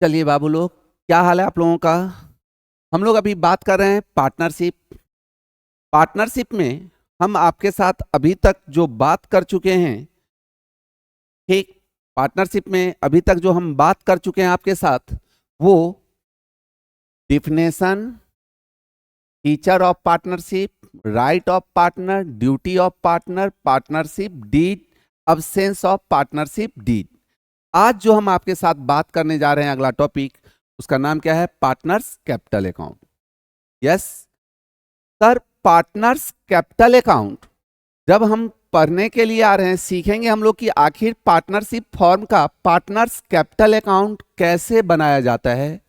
चलिए बाबू लोग, क्या हाल है आप लोगों का। हम लोग अभी बात कर रहे हैं पार्टनरशिप। पार्टनरशिप में हम आपके साथ अभी तक जो बात कर चुके हैं, ठीक, पार्टनरशिप में अभी तक जो हम बात कर चुके हैं आपके साथ, वो definition, feature of partnership, right of partner, duty of partner, partnership deed, absence of partnership deed. आज जो हम आपके साथ बात करने जा रहे हैं अगला टॉपिक, उसका नाम क्या है? Partners capital account. Yes sir, partners capital account जब हम पढ़ने के लिए आ रहे हैं, सीखेंगे हम लोग कि आखिर पार्टनरशिप फॉर्म का पार्टनर्स कैपिटल अकाउंट कैसे बनाया जाता है,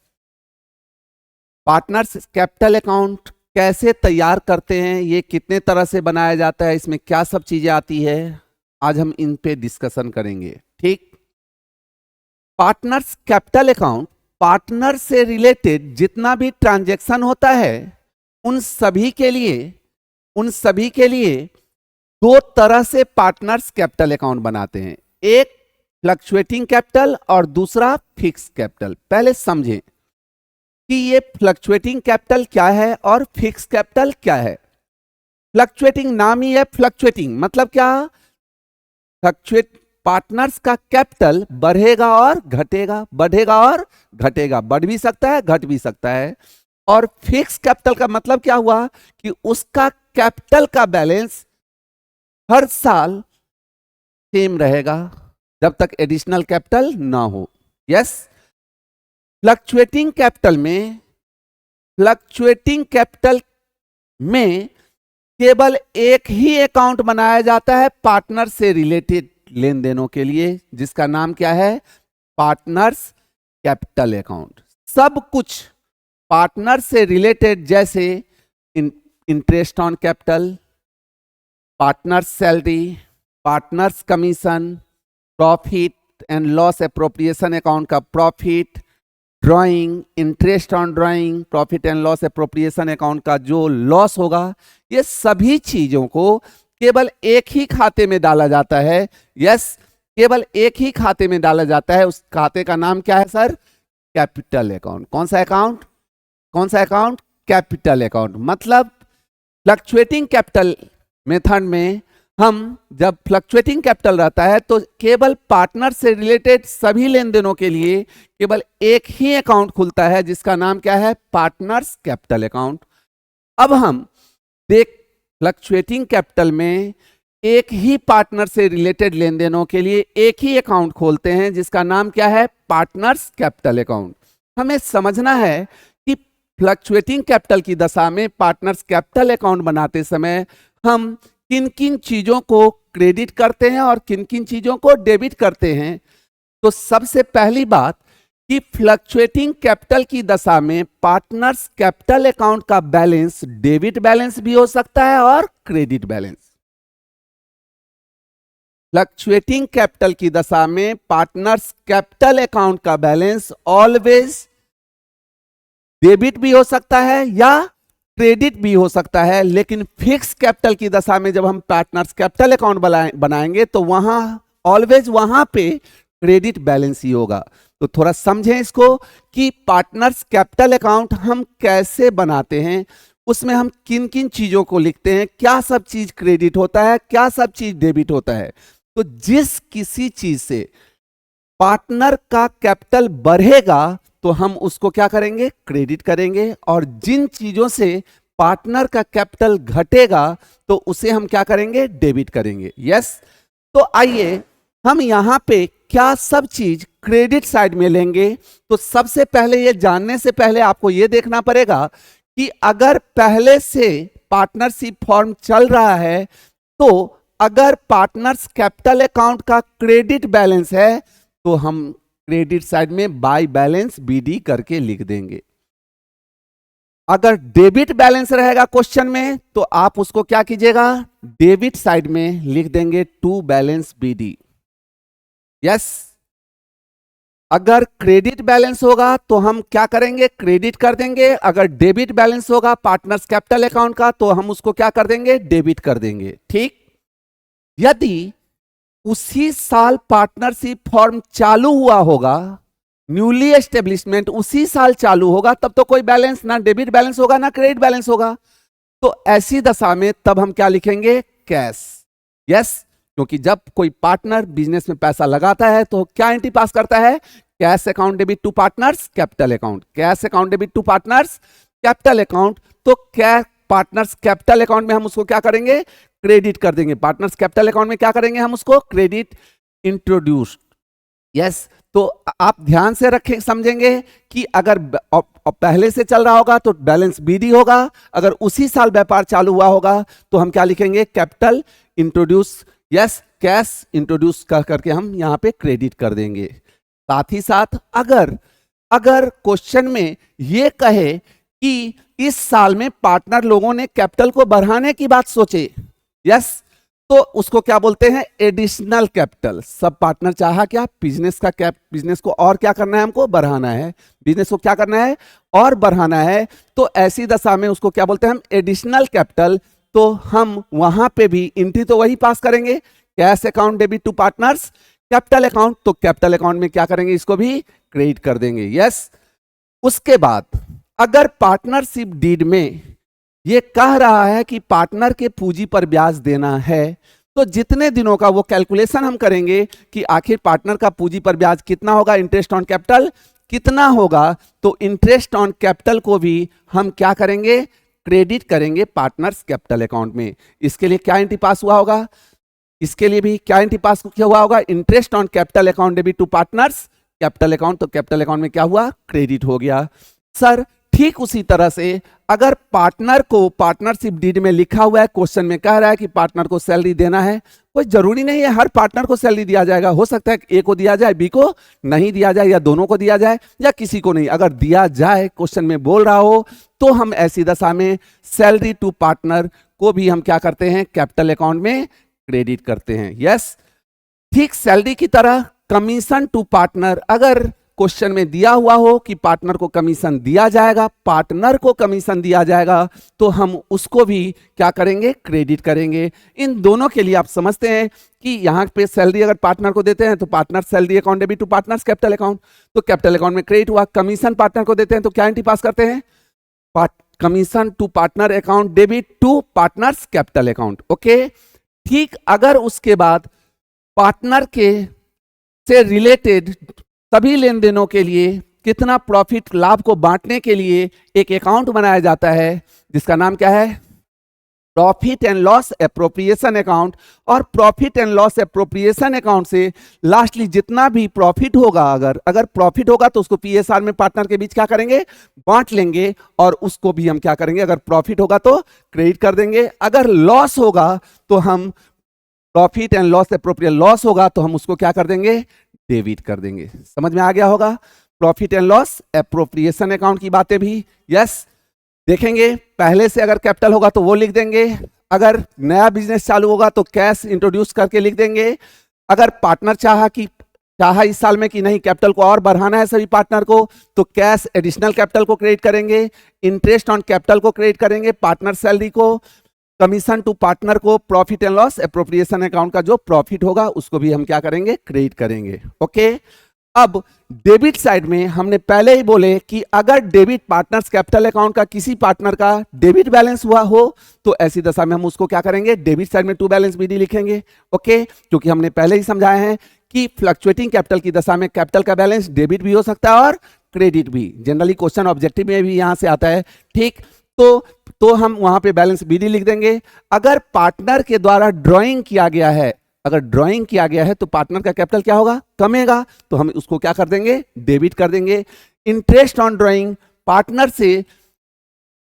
पार्टनर्स कैपिटल अकाउंट कैसे तैयार करते हैं, ये कितने तरह से बनाया जाता है, इसमें क्या सब चीजें आती है, आज हम इन पे डिस्कशन करेंगे। ठीक, पार्टनर्स कैपिटल अकाउंट, पार्टनर से रिलेटेड जितना भी ट्रांजैक्शन होता है उन सभी के लिए दो तरह से पार्टनर्स कैपिटल अकाउंट बनाते हैं। एक फ्लक्चुएटिंग कैपिटल और दूसरा फिक्स कैपिटल। पहले समझें कि ये फ्लक्चुएटिंग कैपिटल क्या है और फिक्स कैपिटल क्या है। फ्लक्चुएटिंग नाम ही है फ्लक्चुएटिंग, मतलब क्या? फ्लक्चुएट, पार्टनर्स का कैपिटल बढ़ेगा और घटेगा, बढ़ेगा और घटेगा, बढ़ भी सकता है घट भी सकता है। और फिक्स कैपिटल का मतलब क्या हुआ कि उसका कैपिटल का बैलेंस हर साल सेम रहेगा जब तक एडिशनल कैपिटल ना हो। यस, फ्लक्चुएटिंग कैपिटल में केवल एक ही अकाउंट बनाया जाता है पार्टनर से रिलेटेड लेन देनों के लिए, जिसका नाम क्या है? Partners capital account. सब कुछ पार्टनर से रिलेटेड, जैसे interest on capital, partners salary, partners commission, profit and loss appropriation account का profit, drawing, interest on drawing, profit and loss appropriation account का जो लॉस होगा, ये सभी चीजों को केवल एक ही खाते में डाला जाता है। यस, केवल एक ही खाते में डाला जाता है। उस खाते का नाम क्या है सर? Capital account. कौन सा अकाउंट? कौन सा अकाउंट? Capital account. मतलब फ्लक्चुएटिंग कैपिटल मेथड में हम जब फ्लक्चुएटिंग कैपिटल रहता है तो केवल पार्टनर से रिलेटेड सभी लेन देनों के लिए केवल एक ही अकाउंट खुलता है, जिसका नाम क्या है? Partners capital account. अब हम देख, फ्लक्चुएटिंग कैपिटल में एक ही पार्टनर से रिलेटेड लेन देनों के लिए एक ही अकाउंट खोलते हैं, जिसका नाम क्या है? Partners capital account. हमें समझना है कि फ्लक्चुएटिंग कैपिटल की दशा में पार्टनर्स कैपिटल अकाउंट बनाते समय हम किन किन चीजों को क्रेडिट करते हैं और किन किन चीजों को डेबिट करते हैं। तो सबसे पहली बात कि फ्लक्चुएटिंग कैपिटल की दशा में पार्टनर्स कैपिटल अकाउंट का बैलेंस डेबिट बैलेंस भी हो सकता है और क्रेडिट बैलेंस। फ्लक्चुएटिंग कैपिटल की दशा में पार्टनर्स कैपिटल अकाउंट का बैलेंस ऑलवेज डेबिट भी हो सकता है या क्रेडिट भी हो सकता है। लेकिन फिक्स कैपिटल की दशा में जब हम पार्टनर्स कैपिटल अकाउंट बनाएंगे तो वहां ऑलवेज वहां पे क्रेडिट बैलेंस ही होगा। तो थोड़ा समझें इसको कि पार्टनर्स कैपिटल अकाउंट हम कैसे बनाते हैं, उसमें हम किन किन चीजों को लिखते हैं, क्या सब चीज क्रेडिट होता है, क्या सब चीज डेबिट होता है। तो जिस किसी चीज से पार्टनर का कैपिटल बढ़ेगा तो हम उसको क्या करेंगे? क्रेडिट करेंगे। और जिन चीजों से पार्टनर का कैपिटल घटेगा तो उसे हम क्या करेंगे? डेबिट करेंगे। यस, तो आइए हम यहां पे क्या सब चीज क्रेडिट साइड में लेंगे। तो सबसे पहले ये जानने से पहले आपको ये देखना पड़ेगा कि अगर पहले से पार्टनरशिप फॉर्म चल रहा है तो अगर पार्टनर्स कैपिटल अकाउंट का क्रेडिट बैलेंस है तो हम क्रेडिट साइड में बाय बैलेंस बीडी करके लिख देंगे। अगर डेबिट बैलेंस रहेगा क्वेश्चन में तो आप उसको क्या कीजिएगा? डेबिट साइड में लिख देंगे टू बैलेंस बीडी। यस, अगर क्रेडिट बैलेंस होगा तो हम क्या करेंगे? क्रेडिट कर देंगे। अगर डेबिट बैलेंस होगा पार्टनर्स कैपिटल अकाउंट का तो हम उसको क्या कर देंगे? डेबिट कर देंगे। ठीक, यदि उसी साल पार्टनरशिप फॉर्म चालू हुआ होगा न्यूली एस्टेब्लिशमेंट उसी साल चालू होगा, तब तो कोई बैलेंस ना डेबिट बैलेंस होगा ना क्रेडिट बैलेंस होगा। तो ऐसी दशा में तब हम क्या लिखेंगे? कैश। यस, क्योंकि जब कोई पार्टनर बिजनेस में पैसा लगाता है तो क्या एंट्री पास करता है? Cash account debit to partners capital account, cash account debit to partners capital account. तो क्या पार्टनर्स कैपिटल अकाउंट में हम उसको क्या करेंगे? क्रेडिट कर देंगे। पार्टनर्स कैपिटल अकाउंट में क्या करेंगे? हम उसको क्रेडिट इंट्रोड्यूस। यस, तो आप ध्यान से रखें, समझेंगे कि अगर पहले से चल रहा होगा तो बैलेंस बीडी होगा, अगर उसी साल व्यापार चालू हुआ होगा तो हम क्या लिखेंगे? Capital introduce. Yes, cash introduce करके हम यहां पे क्रेडिट कर देंगे। साथ ही साथ अगर अगर क्वेश्चन में ये कहे कि इस साल में पार्टनर लोगों ने कैपिटल को बढ़ाने की बात सोचे, यस, तो उसको क्या बोलते हैं? Additional capital. सब पार्टनर चाहा क्या? बिजनेस को और क्या करना है? हमको बढ़ाना है। बिजनेस को क्या करना है? और बढ़ाना है। तो ऐसी दशा में उसको क्या बोलते हैं? हम एडिशनल कैपिटल। तो हम वहां पे भी एंट्री तो वही पास करेंगे, cash account debit to partners capital account. तो कैपिटल अकाउंट में क्या करेंगे? इसको भी क्रेडिट कर देंगे। यस, उसके बाद अगर पार्टनरशिप डीड में ये कह रहा है कि पार्टनर के पूंजी पर ब्याज देना है, तो जितने दिनों का वो कैलकुलेशन हम करेंगे कि आखिर पार्टनर का पूंजी पर ब्याज कितना होगा, इंटरेस्ट ऑन कैपिटल कितना होगा, तो इंटरेस्ट ऑन कैपिटल को भी हम क्या करेंगे? क्रेडिट करेंगे पार्टनर्स कैपिटल अकाउंट में। इसके लिए क्या एंट्री पास हुआ होगा? इसके लिए भी क्या एंट्री पास क्या हुआ होगा? Interest on capital account debit to partners capital account. तो कैपिटल अकाउंट में क्या हुआ? क्रेडिट हो गया। सर ठीक उसी तरह से अगर पार्टनर को पार्टनरशिप डीड में लिखा हुआ है, क्वेश्चन में कह रहा है कि पार्टनर को सैलरी देना है, कोई जरूरी नहीं है हर पार्टनर को सैलरी दिया जाएगा। हो सकता है ए को दिया जाए, बी को नहीं दिया जाए, या दोनों को दिया जाए, या किसी को नहीं। अगर दिया जाए, क्वेश्चन में बोल रहा हो, तो हम ऐसी दशा में सैलरी टू पार्टनर को भी हम क्या करते हैं? कैपिटल अकाउंट में क्रेडिट करते हैं। यस, ठीक सैलरी की तरह कमीशन टू पार्टनर, अगर क्वेश्चन में दिया हुआ हो कि पार्टनर को कमीशन दिया जाएगा, पार्टनर को कमीशन दिया जाएगा, तो हम उसको भी क्या करेंगे? क्रेडिट करेंगे। इन दोनों के लिए आप समझते हैं कि यहाँ पे सैलरी अगर पार्टनर को देते हैं तो partner salary account debit to partners capital account, तो कैपिटल अकाउंट में क्रेडिट हुआ। कमीशन पार्टनर को देते हैं तो क्या एंट्री पास करते हैं? Commission to partner account debit to partners capital account. Okay, ठीक अगर उसके बाद पार्टनर के से रिलेटेड सभी लेन देनों के लिए कितना प्रॉफिट, लाभ को बांटने के लिए एक अकाउंट बनाया जाता है जिसका नाम क्या है? Profit and loss appropriation account. और profit and loss appropriation account से लास्टली जितना भी प्रॉफिट होगा, अगर प्रॉफिट होगा तो उसको पीएसआर में पार्टनर के बीच क्या करेंगे? बांट लेंगे, और उसको भी हम क्या करेंगे? अगर प्रॉफिट होगा तो क्रेडिट कर देंगे, अगर लॉस होगा तो हम profit and loss appropriation loss होगा तो हम उसको क्या कर देंगे? डेबिट कर देंगे। समझ में आ गया होगा? Profit and loss appropriation account की बातें भी यस देखेंगे। पहले से अगर कैपिटल होगा तो वो लिख देंगे, अगर नया बिजनेस चालू होगा तो कैश इंट्रोड्यूस करके लिख देंगे। अगर पार्टनर चाहा इस साल में कि नहीं कैपिटल को और बढ़ाना है सभी पार्टनर को, तो कैश एडिशनल कैपिटल को क्रेडिट करेंगे, इंटरेस्ट ऑन कैपिटल को क्रेडिट करेंगे, पार्टनर सैलरी को, कमीशन टू पार्टनर को, profit and loss appropriation account का जो प्रॉफिट होगा उसको भी हम क्या करेंगे? क्रेडिट करेंगे। ओके, अब डेबिट साइड में हमने पहले ही बोले कि अगर डेबिट पार्टनर्स कैपिटल अकाउंट का किसी पार्टनर का डेबिट बैलेंस हुआ हो तो ऐसी दशा में हम उसको क्या करेंगे? डेबिट साइड में टू बैलेंस बीडी लिखेंगे। ओके, क्योंकि हमने पहले ही समझाया है कि फ्लक्चुएटिंग कैपिटल की दशा में कैपिटल का बैलेंस डेबिट भी हो सकता है और क्रेडिट भी। जनरली क्वेश्चन ऑब्जेक्टिव में भी यहां से आता है। ठीक, तो हम वहां पे बैलेंस बीडी लिख देंगे। अगर पार्टनर के द्वारा ड्राइंग किया गया है, अगर ड्राइंग किया गया है तो पार्टनर का कैपिटल क्या होगा? कमेगा, तो हम उसको क्या कर देंगे? डेबिट कर देंगे। इंटरेस्ट ऑन ड्राइंग, पार्टनर से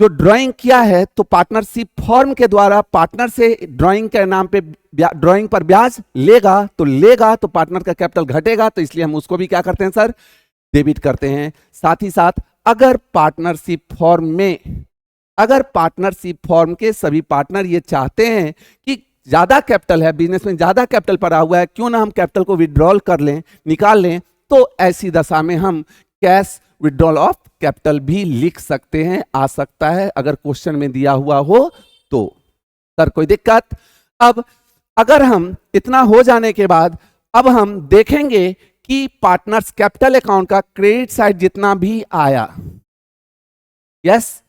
जो ड्राइंग किया है तो पार्टनरशिप फॉर्म के द्वारा पार्टनर से ड्राइंग के नाम पे ड्राइंग पर ब्याज लेगा तो पार्टनर का कैपिटल घटेगा, तो इसलिए हम उसको भी क्या करते हैं सर? डेबिट करते हैं। साथ ही साथ अगर पार्टनरशिप फॉर्म के सभी पार्टनर ये चाहते हैं कि ज्यादा कैपिटल है, बिजनेस में ज्यादा कैपिटल पड़ा हुआ है, क्यों ना हम कैपिटल को विड्रॉल कर लें, निकाल लें, तो ऐसी दशा में हम कैश विड्रॉल ऑफ कैपिटल भी लिख सकते हैं। आ सकता है अगर क्वेश्चन में दिया हुआ हो तो। सर कोई दिक्कत? अब अगर हम इतना हो जाने के बाद अब हम देखेंगे कि पार्टनर्स कैपिटल अकाउंट का क्रेडिट साइड जितना भी आया, यस,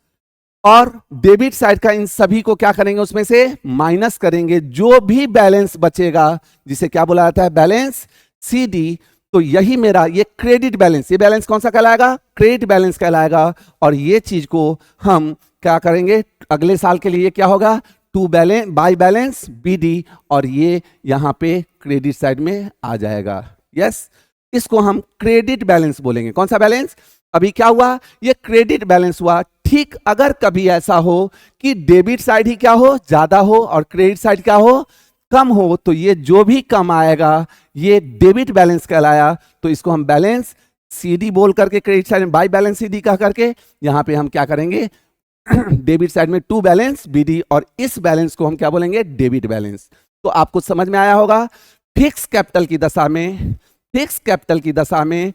और डेबिट साइड का इन सभी को क्या करेंगे, उसमें से माइनस करेंगे। जो भी बैलेंस बचेगा जिसे क्या बोला जाता है, बैलेंस सीडी, तो यही मेरा ये क्रेडिट बैलेंस, ये बैलेंस कौन सा कहलाएगा, क्रेडिट बैलेंस कहलाएगा। और ये चीज को हम क्या करेंगे अगले साल के लिए, ये क्या होगा, to balance by balance BD, और ये यहां पे क्रेडिट साइड में आ जाएगा। यस, इसको हम क्रेडिट बैलेंस बोलेंगे। कौन सा बैलेंस, अभी क्या हुआ, ये क्रेडिट बैलेंस हुआ। ठीक, अगर कभी ऐसा हो कि डेबिट साइड ही क्या हो, ज्यादा हो, और क्रेडिट साइड क्या हो, कम हो, तो ये जो भी कम आएगा ये डेबिट बैलेंस कहलाया। तो इसको हम बैलेंस सीडी बोल करके, क्रेडिट साइड में बाय बैलेंस सीडी कह करके, यहां पे हम क्या करेंगे डेबिट साइड में टू बैलेंस बीडी, और इस बैलेंस को हम क्या बोलेंगे, डेबिट बैलेंस। तो आपको समझ में आया होगा। फिक्स कैपिटल की दशा में, फिक्स कैपिटल की दशा में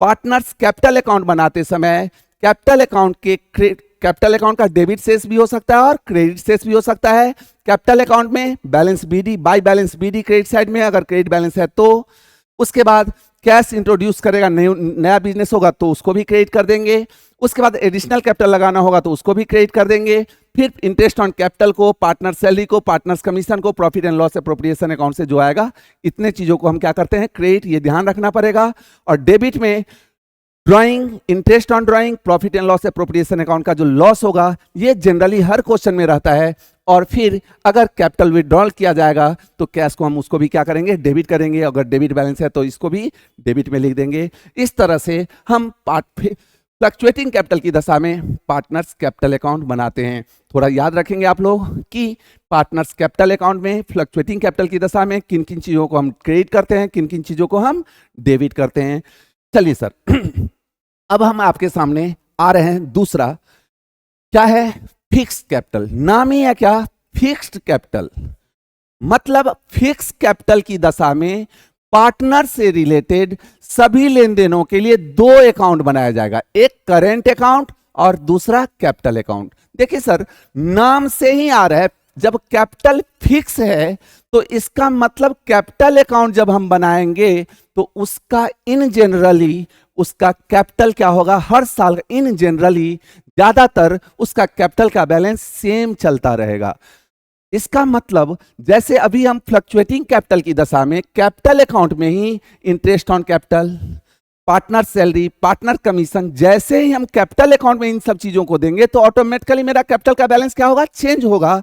पार्टनर्स कैपिटल अकाउंट बनाते समय कैपिटल अकाउंट के कैपिटल अकाउंट का डेबिट शेष भी हो सकता है और क्रेडिट शेष भी हो सकता है। कैपिटल अकाउंट में balance BD by balance BD credit side में, अगर क्रेडिट बैलेंस है तो। उसके बाद कैश इंट्रोड्यूस करेगा, नया बिजनेस होगा तो उसको भी क्रेडिट कर देंगे। उसके बाद एडिशनल कैपिटल लगाना होगा तो उसको भी क्रेडिट कर देंगे। फिर इंटरेस्ट ऑन कैपिटल को, पार्टनर सैलरी को, पार्टनर्स कमीशन को, profit and loss appropriation account से जो आएगा, इतने चीजों को हम क्या करते हैं, क्रेडिट, ये ध्यान रखना पड़ेगा। और डेबिट में drawing, interest on drawing, profit and loss appropriation account का जो लॉस होगा, ये जनरली हर क्वेश्चन में रहता है। और फिर अगर कैपिटल विड्रॉल किया जाएगा तो कैश को हम उसको भी क्या करेंगे, डेबिट करेंगे। अगर डेबिट बैलेंस है तो इसको भी डेबिट में लिख देंगे। इस तरह से हम फ्लक्चुएटिंग कैपिटल की दशा में पार्टनर्स कैपिटल अकाउंट बनाते हैं। थोड़ा याद रखेंगे आप लोग कि पार्टनर्स कैपिटल अकाउंट में फ्लक्चुएटिंग कैपिटल की दशा में किन किन चीजों को हम क्रेडिट करते हैं, किन किन चीजों को हम डेबिट करते हैं। चलिए सर, अब हम आपके सामने आ रहे हैं दूसरा, क्या है, फिक्स्ड कैपिटल। नाम ही है क्या, फिक्स्ड कैपिटल। मतलब फिक्स कैपिटल की दशा में पार्टनर से रिलेटेड सभी लेन देनों के लिए दो अकाउंट बनाया जाएगा, एक करेंट अकाउंट और दूसरा कैपिटल अकाउंट। देखिए सर, नाम से ही आ रहा है, जब कैपिटल फिक्स है तो इसका मतलब कैपिटल अकाउंट जब हम बनाएंगे तो उसका इन जनरली उसका कैपिटल क्या होगा, हर साल इन जनरली ज्यादातर उसका कैपिटल का बैलेंस सेम चलता रहेगा। इसका मतलब जैसे अभी हम फ्लक्चुएटिंग कैपिटल की दशा में कैपिटल अकाउंट में ही interest on capital, partner salary, partner commission, जैसे ही हम कैपिटल अकाउंट में इन सब चीजों को देंगे तो ऑटोमेटिकली मेरा कैपिटल का बैलेंस क्या होगा, चेंज होगा।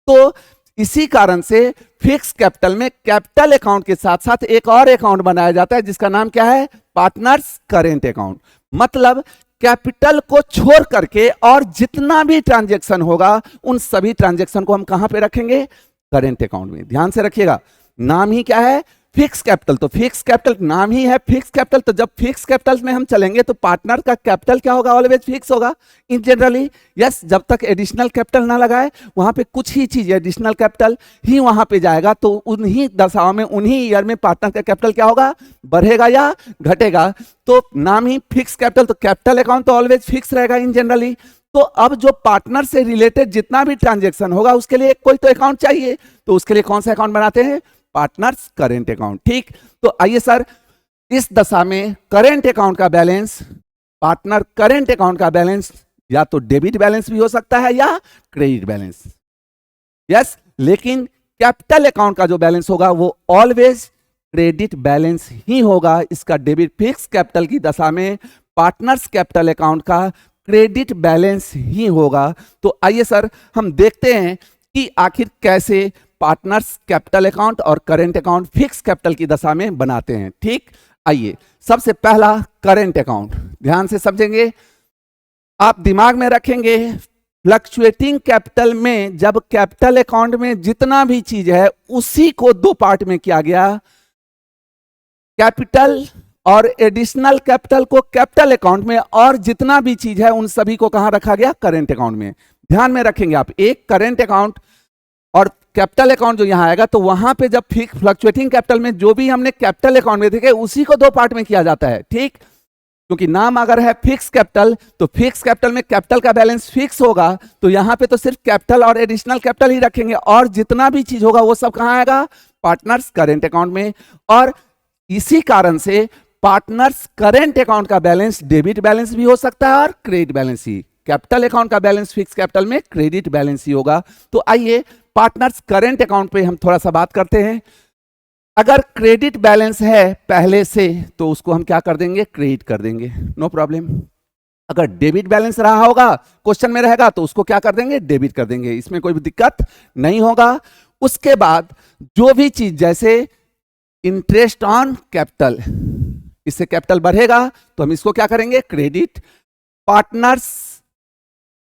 तो इसी कारण से फिक्स कैपिटल में कैपिटल अकाउंट के साथ साथ एक और अकाउंट बनाया जाता है जिसका नाम क्या है, पार्टनर्स करेंट अकाउंट। मतलब कैपिटल को छोड़ करके और जितना भी ट्रांजैक्शन होगा उन सभी ट्रांजैक्शन को हम कहां पे रखेंगे, करेंट अकाउंट में। ध्यान से रखिएगा, नाम ही क्या है, फिक्स कैपिटल। तो फिक्स कैपिटल नाम ही है फिक्स कैपिटल, तो जब फिक्स कैपिटल में हम चलेंगे तो पार्टनर का कैपिटल क्या होगा, ऑलवेज फिक्स होगा इन जनरली। यस, जब तक एडिशनल कैपिटल ना लगाए वहां पे कुछ ही चीज एडिशनल कैपिटल ही वहां पे जाएगा, तो उन्हीं दशाओं में उन्हीं ईयर में पार्टनर का कैपिटल क्या होगा, बढ़ेगा या घटेगा। तो नाम ही फिक्स कैपिटल, तो कैपिटल अकाउंट तो ऑलवेज फिक्स रहेगा इन जनरली। तो अब जो पार्टनर से रिलेटेड जितना भी ट्रांजेक्शन होगा उसके लिए कोई तो अकाउंट चाहिए, तो उसके लिए कौन सा अकाउंट बनाते हैं, पार्टनर्स करेंट अकाउंट। ठीक, तो आइए सर, इस दशा में करेंट अकाउंट का बैलेंस, पार्टनर करेंट अकाउंट का बैलेंस या तो डेबिट बैलेंस भी हो सकता है या क्रेडिट बैलेंस। यस, लेकिन कैपिटल अकाउंट का जो बैलेंस होगा वो ऑलवेज क्रेडिट बैलेंस ही होगा। इसका डेबिट, फिक्स कैपिटल की दशा में पार्टनर्स कैपिटल अकाउंट का क्रेडिट बैलेंस ही होगा। तो आइए सर, हम देखते हैं कि आखिर कैसे पार्टनर्स कैपिटल अकाउंट और करेंट अकाउंट फिक्स कैपिटल की दशा में बनाते हैं। ठीक, आइए, सबसे पहला करेंट अकाउंट, ध्यान से समझेंगे, आप दिमाग में रखेंगे। फ्लक्चुएटिंग कैपिटल में जब कैपिटल अकाउंट में जितना भी चीज है उसी को दो पार्ट में किया गया, कैपिटल और एडिशनल कैपिटल को कैपिटल अकाउंट में, और जितना भी चीज है उन सभी को कहां रखा गया, करेंट अकाउंट में। ध्यान में रखेंगे आप, एक करेंट अकाउंट और कैपिटल अकाउंट जो यहां आएगा, तो वहां पे जब फ्लक्चुएटिंग कैपिटल में जो भी हमने कैपिटल अकाउंट में देखे उसी को दो पार्ट में किया जाता है। ठीक, क्योंकि नाम अगर है फिक्स कैपिटल तो फिक्स कैपिटल में कैपिटल का बैलेंस फिक्स होगा, तो यहां पे तो सिर्फ कैपिटल और एडिशनल कैपिटल ही रखेंगे और जितना भी चीज होगा वो सब कहां आएगा, पार्टनर्स करेंट अकाउंट में। और इसी कारण से पार्टनर्स करेंट अकाउंट का बैलेंस डेबिट बैलेंस भी हो सकता है और क्रेडिट बैलेंस ही। कैपिटल अकाउंट का बैलेंस फिक्स कैपिटल में क्रेडिट बैलेंस ही होगा। तो आइए पार्टनर्स करेंट अकाउंट पे हम थोड़ा सा बात करते हैं। अगर क्रेडिट बैलेंस है पहले से तो उसको हम क्या कर देंगे, क्रेडिट कर देंगे, नो प्रॉब्लम। अगर डेबिट बैलेंस रहा होगा, क्वेश्चन में रहेगा, तो उसको क्या कर देंगे, डेबिट कर देंगे, इसमें कोई भी दिक्कत नहीं होगा। उसके बाद जो भी चीज जैसे इंटरेस्ट ऑन कैपिटल, इससे कैपिटल बढ़ेगा तो हम इसको क्या करेंगे, credit. Partners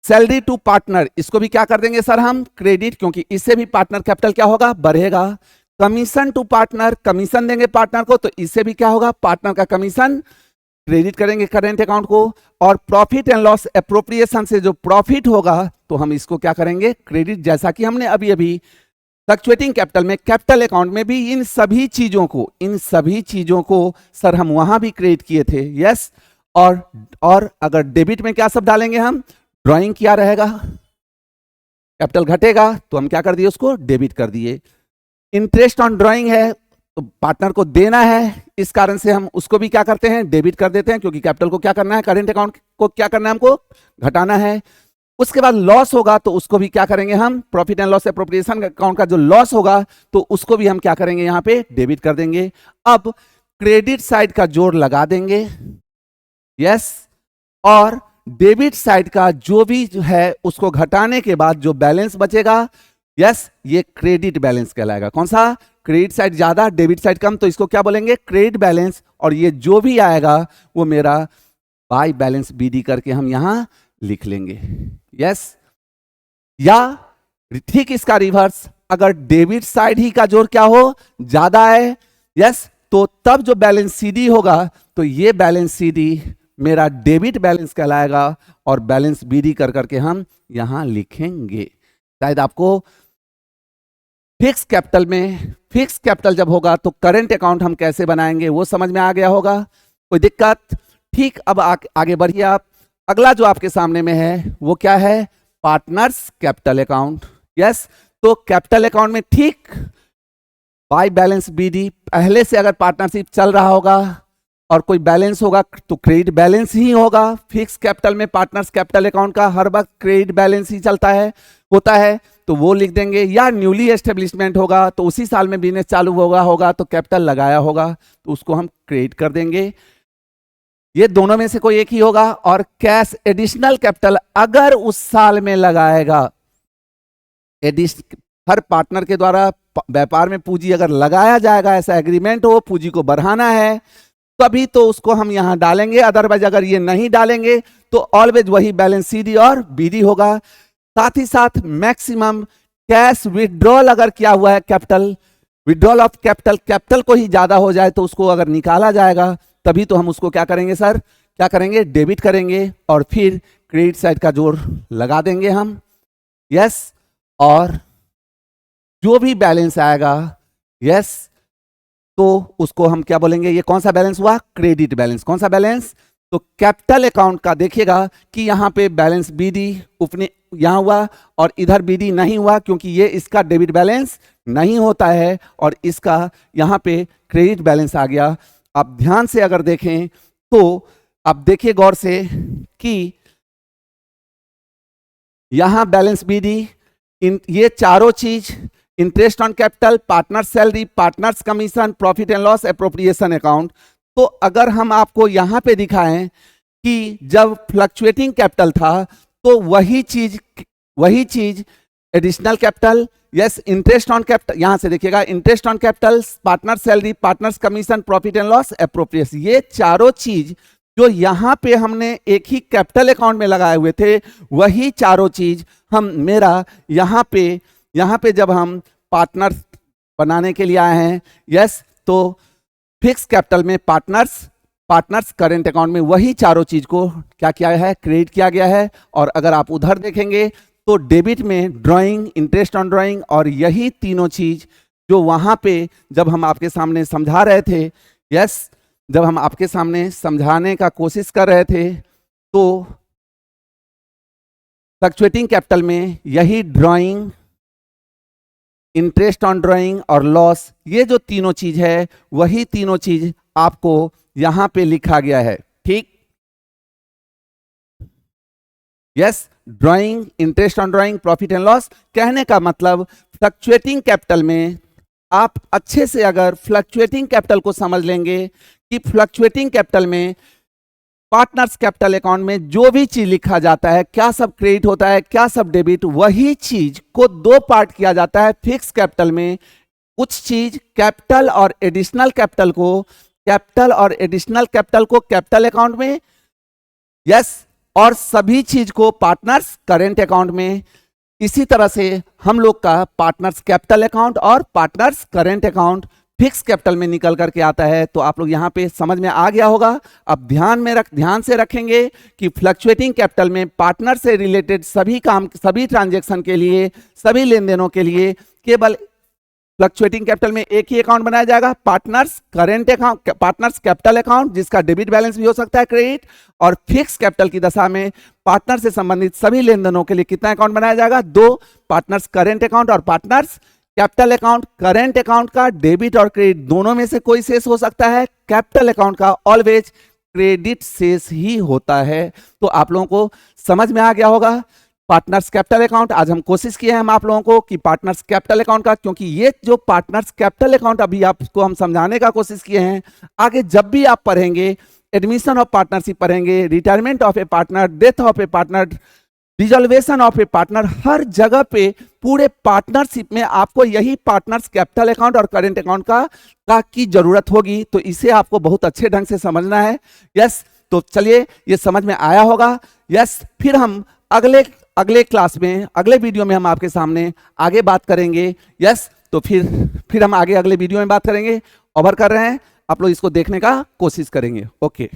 salary to partner, इसको भी क्या कर देंगे सर हम, क्रेडिट, क्योंकि इससे भी पार्टनर कैपिटल क्या होगा, बढ़ेगा। कमीशन टू पार्टनर, कमीशन देंगे पार्टनर को, तो इससे भी क्या होगा, पार्टनर का कमीशन क्रेडिट करेंगे करेंट अकाउंट को। और प्रॉफिट एंड लॉस एप्रोप्रिएशन से जो प्रॉफिट होगा तो हम इसको क्या करेंगे, क्रेडिट। जैसा कि हमने अभी अभी फ्लक्चुएटिंग कैपिटल में, कैपिटल अकाउंट में भी इन सभी चीजों को सर हम वहां भी क्रेडिट किए थे, यस। और अगर डेबिट में क्या सब डालेंगे हम, ड्राइंग किया रहेगा, कैपिटल घटेगा तो हम क्या कर दिए, उसको डेबिट कर दिए। इंटरेस्ट ऑन ड्राइंग है तो पार्टनर को देना है, इस कारण से हम उसको भी क्या करते हैं, डेबिट कर देते हैं, क्योंकि कैपिटल को क्या करना है, करेंट अकाउंट को क्या करना है, हमको घटाना है। उसके बाद लॉस होगा तो उसको भी क्या करेंगे हम, profit and loss appropriation account का जो लॉस होगा तो उसको भी हम क्या करेंगे, यहां पे डेबिट कर देंगे। अब क्रेडिट साइड का जोड़ लगा देंगे, यस। और डेबिट साइड का जो भी है उसको घटाने के बाद जो बैलेंस बचेगा, यस, ये क्रेडिट बैलेंस कहलाएगा। कौन सा, क्रेडिट साइड ज्यादा डेबिट साइड कम, तो इसको क्या बोलेंगे, क्रेडिट बैलेंस। और ये जो भी आएगा वो मेरा बाय बैलेंस बीडी करके हम यहां लिख लेंगे, यस। या ठीक इसका रिवर्स, अगर डेबिट साइड ही का जोड़ क्या हो, ज्यादा है, यस, तो तब जो बैलेंस सीडी होगा तो ये बैलेंस सीडी मेरा डेबिट बैलेंस कहलाएगा और बैलेंस बीडी कर करके हम यहां लिखेंगे। शायद आपको फिक्स कैपिटल में, फिक्स कैपिटल जब होगा तो करंट अकाउंट हम कैसे बनाएंगे वो समझ में आ गया होगा, कोई दिक्कत। ठीक, अब आगे बढ़िए आप। अगला जो आपके सामने में है वो क्या है, पार्टनर्स कैपिटल अकाउंट, यस। तो कैपिटल अकाउंट में ठीक बाय बैलेंस बीडी, पहले से अगर पार्टनरशिप चल रहा होगा और कोई बैलेंस होगा तो क्रेडिट बैलेंस ही होगा। फिक्स कैपिटल में पार्टनर्स कैपिटल अकाउंट का हर वक्त क्रेडिट बैलेंस ही चलता है, होता है, तो वो लिख देंगे। या न्यूली एस्टेब्लिशमेंट होगा तो उसी साल में बिजनेस चालू होगा तो कैपिटल लगाया होगा तो उसको हम क्रेडिट कर देंगे। ये दोनों में से कोई एक ही होगा। और कैश एडिशनल कैपिटल अगर उस साल में लगाएगा, हर पार्टनर के द्वारा व्यापार में पूंजी अगर लगाया जाएगा, ऐसा एग्रीमेंट हो, पूंजी को बढ़ाना है, तभी तो उसको हम यहां डालेंगे। अदरवाइज अगर ये नहीं डालेंगे तो ऑलवेज वही बैलेंस सीडी और बीडी होगा। साथ ही साथ मैक्सिमम कैश विड्रॉल अगर किया हुआ है, capital withdrawal of capital, capital को ही ज्यादा हो जाए तो उसको अगर निकाला जाएगा तभी तो हम उसको क्या करेंगे सर, क्या करेंगे, डेबिट करेंगे और फिर क्रेडिट साइड का जोड़ लगा देंगे हम, यस। और जो भी बैलेंस आएगा, यस, तो उसको हम क्या बोलेंगे, ये कौन सा बैलेंस हुआ, क्रेडिट बैलेंस। कौन सा बैलेंस, तो कैपिटल अकाउंट का देखिएगा कि यहां पे बैलेंस बीडी उपने यहां हुआ और इधर बीडी नहीं हुआ, क्योंकि ये इसका डेबिट बैलेंस नहीं होता है और इसका यहां पे क्रेडिट बैलेंस आ गया। आप ध्यान से अगर देखें तो आप देखिए गौर से कि यहां बैलेंस बीडी, ये चारों चीज, interest on capital, partner salary, partners commission, profit and loss appropriation account. तो अगर हम आपको यहां पे दिखाएं कि जब फ्लक्चुएटिंग कैपिटल था तो वही चीज additional capital, yes, interest on capital, यहां से देखिएगा interest on capital, partner salary, partners commission, profit and loss appropriation, ये चारों चीज जो यहां पे हमने एक ही कैपिटल अकाउंट में लगाए हुए थे, वही चारों चीज हम मेरा यहां पे जब हम पार्टनर बनाने के लिए आए हैं, यस, तो फिक्स कैपिटल में पार्टनर्स करेंट अकाउंट में वही चारों चीज को क्या किया है, क्रेडिट किया गया है। और अगर आप उधर देखेंगे तो डेबिट में ड्राइंग, इंटरेस्ट ऑन ड्राइंग और यही तीनों चीज जो वहां पे जब हम आपके सामने समझा रहे थे, यस, जब हम आपके सामने समझाने का कोशिश कर रहे थे तो फ्लक्चुएटिंग कैपिटल में यही ड्राइंग, इंटरेस्ट ऑन ड्राइंग और लॉस, ये जो तीनों चीज है वही तीनों चीज आपको यहां पे लिखा गया है। ठीक, yes, drawing, interest on drawing, profit and loss. कहने का मतलब फ्लक्चुएटिंग कैपिटल में आप अच्छे से अगर फ्लक्चुएटिंग कैपिटल को समझ लेंगे कि फ्लक्चुएटिंग कैपिटल में पार्टनर्स कैपिटल अकाउंट में जो भी चीज लिखा जाता है, क्या सब क्रेडिट होता है, क्या सब डेबिट, वही चीज को दो पार्ट किया जाता है। फिक्स कैपिटल में कुछ चीज कैपिटल और एडिशनल कैपिटल को, कैपिटल और एडिशनल कैपिटल को कैपिटल अकाउंट में, यस, और सभी चीज को पार्टनर्स करेंट अकाउंट में। इसी तरह से हम लोग का पार्टनर्स कैपिटल अकाउंट और partners current account fix capital में निकल करके आता है। तो आप लोग यहां पे समझ में आ गया होगा। अब ध्यान से रखेंगे कि फ्लक्चुएटिंग कैपिटल में पार्टनर से रिलेटेड सभी काम, सभी ट्रांजैक्शन के लिए, सभी लेन देनों के लिए केवल फ्लक्चुएटिंग कैपिटल में एक ही अकाउंट बनाया जाएगा, partners current account, partners capital account, जिसका डेबिट बैलेंस भी हो सकता है क्रेडिट। और फिक्स कैपिटल की दशा में पार्टनर से संबंधित सभी लेन देनों के लिए कितना अकाउंट बनाया जाएगा? दो, पार्टनर्स करेंट अकाउंट और partners capital account. Current account का डेबिट और क्रेडिट दोनों में से कोई शेष हो सकता है, कैपिटल अकाउंट का ऑलवेज क्रेडिट शेष ही होता है। तो आप लोगों को समझ में आ गया होगा पार्टनर्स कैपिटल अकाउंट। आज हम कोशिश किए हैं हम आप लोगों को कि पार्टनर्स कैपिटल अकाउंट का, क्योंकि ये जो पार्टनर्स कैपिटल अकाउंट अभी आपको हम समझाने का कोशिश किए हैं, आगे जब भी आप पढ़ेंगे, एडमिशन ऑफ पार्टनरशिप पढ़ेंगे, retirement of a partner, death of a partner, dissolvation of a partner, हर जगह पे पूरे पार्टनरशिप में आपको यही पार्टनर्स कैपिटल अकाउंट और करेंट अकाउंट का की जरूरत होगी। तो इसे आपको बहुत अच्छे ढंग से समझना है। यस, तो चलिए ये समझ में आया होगा। यस, फिर हम अगले क्लास में, अगले वीडियो में हम आपके सामने आगे बात करेंगे। यस, तो फिर हम आगे अगले वीडियो में बात करेंगे। ओवर कर रहे हैं, आप लोग इसको देखने का कोशिश करेंगे। ओके।